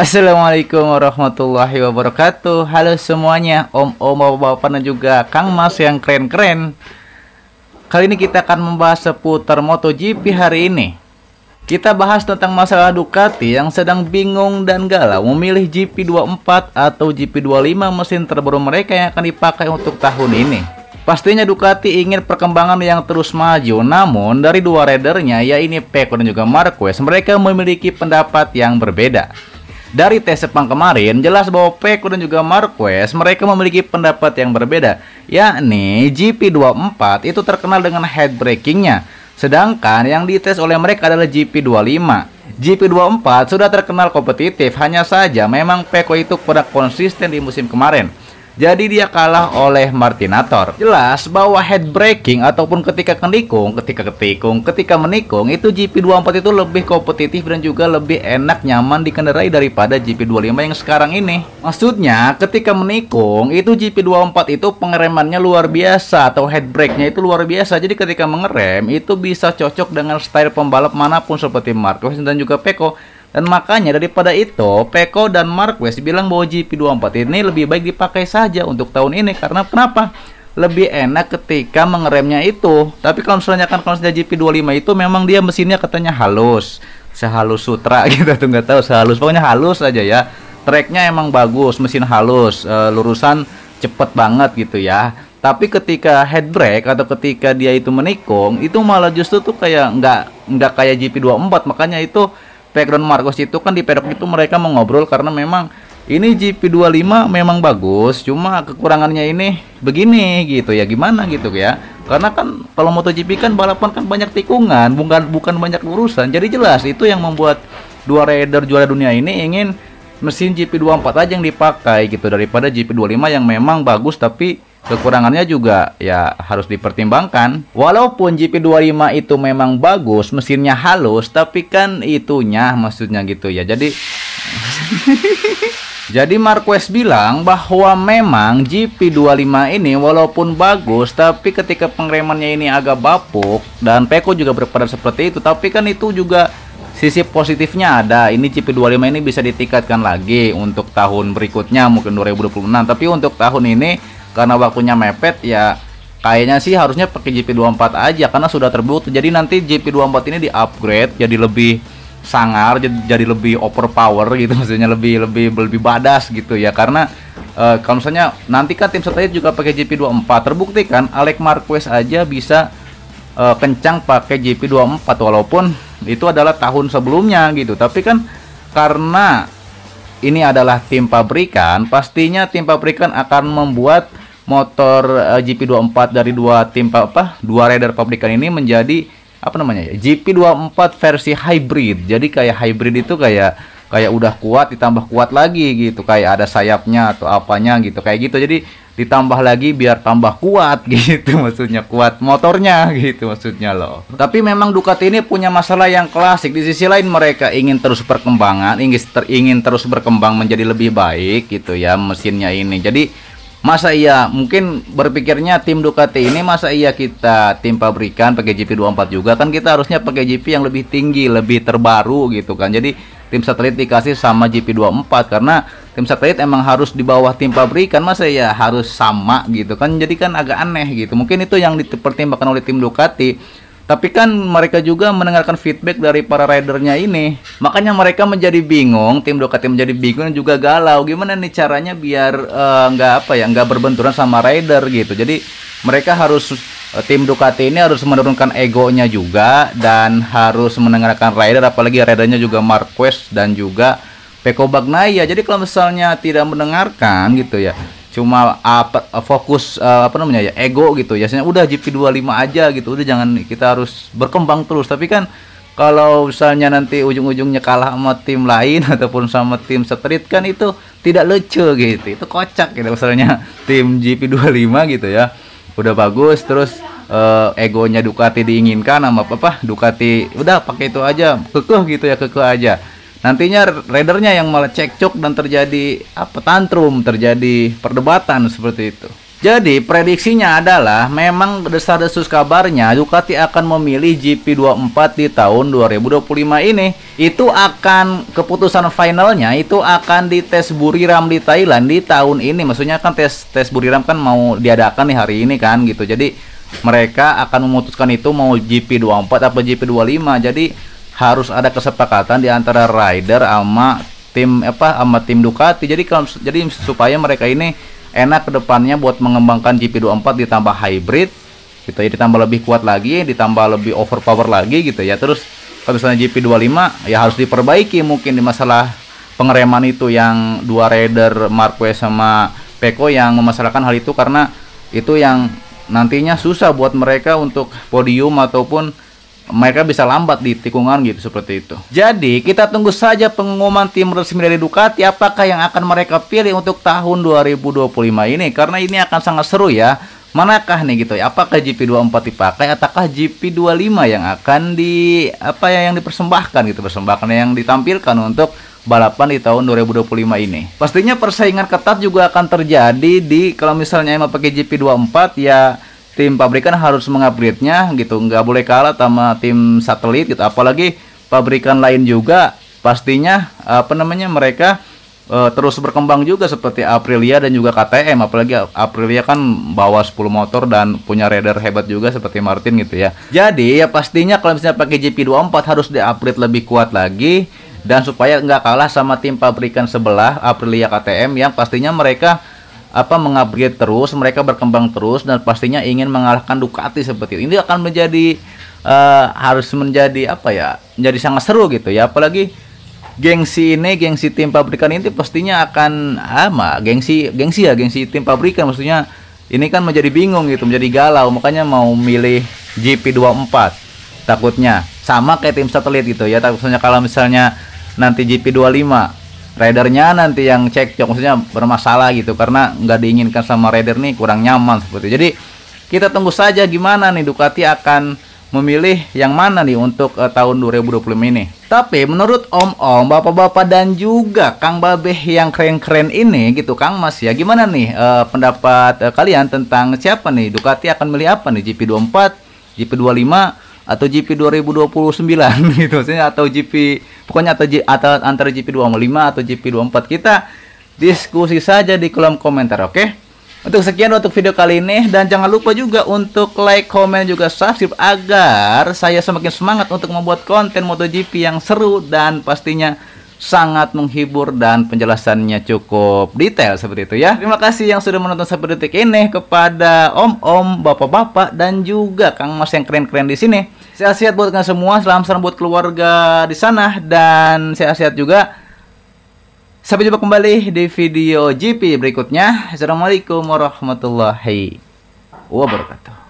Assalamualaikum warahmatullahi wabarakatuh. Halo semuanya, om-om, bapak-bapak dan juga Kang Mas yang keren-keren. Kali ini kita akan membahas seputar MotoGP hari ini. Kita bahas tentang masalah Ducati yang sedang bingung dan galau memilih GP24 atau GP25 mesin terbaru mereka yang akan dipakai untuk tahun ini. Pastinya Ducati ingin perkembangan yang terus maju, namun dari dua ridernya, yaitu Pecco dan juga Marquez, mereka memiliki pendapat yang berbeda. Dari tes Sepang kemarin, jelas bahwa Pecco dan juga Marquez mereka memiliki pendapat yang berbeda, yakni GP24 itu terkenal dengan head brakingnya, sedangkan yang dites oleh mereka adalah GP25. GP24 sudah terkenal kompetitif, hanya saja memang Pecco itu kurang konsisten di musim kemarin. Jadi dia kalah oleh Martinator. Jelas bahwa head braking ataupun ketika menikung itu GP24 itu lebih kompetitif dan juga lebih enak nyaman dikendarai daripada GP25 yang sekarang ini. Maksudnya ketika menikung itu GP24 itu pengeremannya luar biasa atau head brake-nya itu luar biasa. Jadi ketika mengerem itu bisa cocok dengan style pembalap manapun seperti Marquez dan juga Pecco. Dan makanya daripada itu, Pecco dan Marquez bilang bahwa GP24 ini lebih baik dipakai saja untuk tahun ini. Karena kenapa? Lebih enak ketika mengeremnya itu. Tapi kalau misalnya GP25 itu memang dia mesinnya katanya halus, sehalus sutra gitu tuh, nggak tahu sehalus, pokoknya halus aja ya. Tracknya emang bagus, mesin halus, lurusan cepet banget gitu ya. Tapi ketika head brake atau ketika dia itu menikung, itu malah justru tuh kayak nggak kayak GP24. Makanya itu Pecco dan Marquez itu kan di pedok itu mereka mengobrol karena memang ini GP25 memang bagus, cuma kekurangannya ini begini gitu ya, gimana gitu ya. Karena kan kalau MotoGP kan balapan kan banyak tikungan, bukan banyak lurusan. Jadi jelas itu yang membuat dua rider juara dunia ini ingin mesin GP24 aja yang dipakai gitu daripada GP25 yang memang bagus tapi kekurangannya juga ya harus dipertimbangkan. Walaupun GP25 itu memang bagus, mesinnya halus, tapi kan itunya maksudnya gitu ya. Jadi jadi Marquez bilang bahwa memang GP25 ini walaupun bagus, tapi ketika pengeremannya ini agak bapuk, dan Pecco juga berpendapat seperti itu. Tapi kan itu juga sisi positifnya ada. Ini GP25 ini bisa ditingkatkan lagi untuk tahun berikutnya, mungkin 2026. Tapi untuk tahun ini karena waktunya mepet ya, kayaknya sih harusnya pakai GP24 aja karena sudah terbukti. Jadi nanti GP24 ini di-upgrade jadi lebih sangar, jadi lebih overpower gitu, maksudnya lebih badas gitu ya. Karena kalau misalnya nanti kan tim satelit juga pakai GP24, terbukti kan Alex Marquez aja bisa kencang pakai GP24 walaupun itu adalah tahun sebelumnya gitu. Tapi kan karena ini adalah tim pabrikan, pastinya tim pabrikan akan membuat motor GP24 dari dua rider pabrikan ini menjadi apa namanya ya, GP24 versi hybrid. Jadi kayak hybrid itu kayak udah kuat ditambah kuat lagi gitu, kayak ada sayapnya atau apanya gitu, kayak gitu. Jadi ditambah lagi biar tambah kuat gitu, maksudnya kuat motornya gitu maksudnya loh. Tapi memang Ducati ini punya masalah yang klasik. Di sisi lain mereka ingin terus ingin terus berkembang menjadi lebih baik gitu ya mesinnya ini. Jadi masa iya mungkin berpikirnya tim Ducati ini, masa iya kita tim pabrikan pakai GP24 juga, kan kita harusnya pakai GP yang lebih tinggi, lebih terbaru gitu kan. Jadi tim satelit dikasih sama GP24 karena tim satelit emang harus di bawah tim pabrikan, masa ya harus sama gitu kan. Jadi kan agak aneh gitu. Mungkin itu yang dipertimbangkan oleh tim Ducati. Tapi kan mereka juga mendengarkan feedback dari para ridernya ini. Makanya mereka menjadi bingung, tim Ducati menjadi bingung dan juga galau. Gimana nih caranya biar nggak berbenturan sama rider gitu. Jadi mereka harus, tim Ducati ini harus menurunkan egonya juga dan harus mendengarkan rider, apalagi ridernya juga Marquez dan juga Pecco Bagnaia. Jadi kalau misalnya tidak mendengarkan gitu ya, cuma fokus ego gitu ya, udah GP25 aja gitu, udah jangan, kita harus berkembang terus. Tapi kan kalau misalnya nanti ujung-ujungnya kalah sama tim lain ataupun sama tim street kan itu tidak lucu gitu, itu kocak gitu. Misalnya tim GP25 gitu ya udah bagus, terus egonya Ducati diinginkan sama Ducati, udah pakai itu aja, kekeh aja. Nantinya ridernya yang malah cekcok dan terjadi tantrum, terjadi perdebatan seperti itu. Jadi prediksinya adalah memang desas-desus kabarnya Ducati akan memilih GP24 di tahun 2025 ini. Itu akan keputusan finalnya itu akan di tes Buriram di Thailand di tahun ini. Maksudnya kan tes Buriram kan mau diadakan nih hari ini kan gitu. Jadi mereka akan memutuskan itu mau GP24 atau GP25. Jadi harus ada kesepakatan di antara rider sama tim Ducati. Jadi supaya mereka ini enak kedepannya buat mengembangkan GP24 ditambah hybrid gitu ya, ditambah lebih kuat lagi, ditambah lebih overpower lagi gitu ya. Terus kalau misalnya GP25 ya harus diperbaiki mungkin di masalah pengereman itu, yang dua rider Marquez sama Pecco yang memasalahkan hal itu, karena itu yang nantinya susah buat mereka untuk podium ataupun mereka bisa lambat di tikungan gitu, seperti itu. Jadi kita tunggu saja pengumuman tim resmi dari Ducati apakah yang akan mereka pilih untuk tahun 2025 ini, karena ini akan sangat seru ya. Manakah nih gitu ya, apakah GP24 dipakai ataukah GP25 yang akan yang dipersembahkan gitu, yang ditampilkan untuk balapan di tahun 2025 ini. Pastinya persaingan ketat juga akan terjadi kalau misalnya mau pakai GP24 ya. Tim pabrikan harus mengupgrade-nya gitu, nggak boleh kalah sama tim satelit gitu. Apalagi pabrikan lain juga pastinya mereka terus berkembang juga seperti Aprilia dan juga KTM. Apalagi Aprilia kan bawa 10 motor dan punya rider hebat juga seperti Martin gitu ya. Jadi ya pastinya kalau misalnya pakai GP24 harus di-upgrade lebih kuat lagi, dan supaya nggak kalah sama tim pabrikan sebelah Aprilia KTM yang pastinya mereka mengupgrade terus, mereka berkembang terus, dan pastinya ingin mengalahkan Ducati seperti itu. Ini akan menjadi harus menjadi menjadi sangat seru gitu ya. Apalagi gengsi tim pabrikan ini pastinya akan gengsi tim pabrikan, maksudnya ini kan menjadi bingung gitu, menjadi galau, makanya mau milih GP24 takutnya sama kayak tim satelit gitu ya. Takutnya kalau misalnya nanti GP25 ridernya nanti yang cekcok, maksudnya bermasalah gitu, karena nggak diinginkan sama rider nih, kurang nyaman seperti itu. Jadi kita tunggu saja gimana nih Ducati akan memilih yang mana nih untuk tahun 2025 ini. Tapi menurut om-om, bapak-bapak dan juga Kang Babeh yang keren-keren ini gitu, Kang Mas ya, gimana nih pendapat kalian tentang siapa nih Ducati akan milih apa nih, GP24, GP25 atau GP 2029 gitu maksudnya, atau GP pokoknya atau antara GP25 atau GP24. Kita diskusi saja di kolom komentar, oke? Untuk sekian untuk video kali ini, dan jangan lupa juga untuk like, komen, juga subscribe agar saya semakin semangat untuk membuat konten MotoGP yang seru dan pastinya sangat menghibur dan penjelasannya cukup detail seperti itu ya. Terima kasih yang sudah menonton sampai detik ini, kepada om-om, bapak-bapak dan juga Kang Mas yang keren-keren di sini. Sehat-sehat buat kalian semua, salam buat keluarga di sana, dan sehat-sehat juga. Sampai jumpa kembali di video GP berikutnya. Assalamualaikum warahmatullahi wabarakatuh.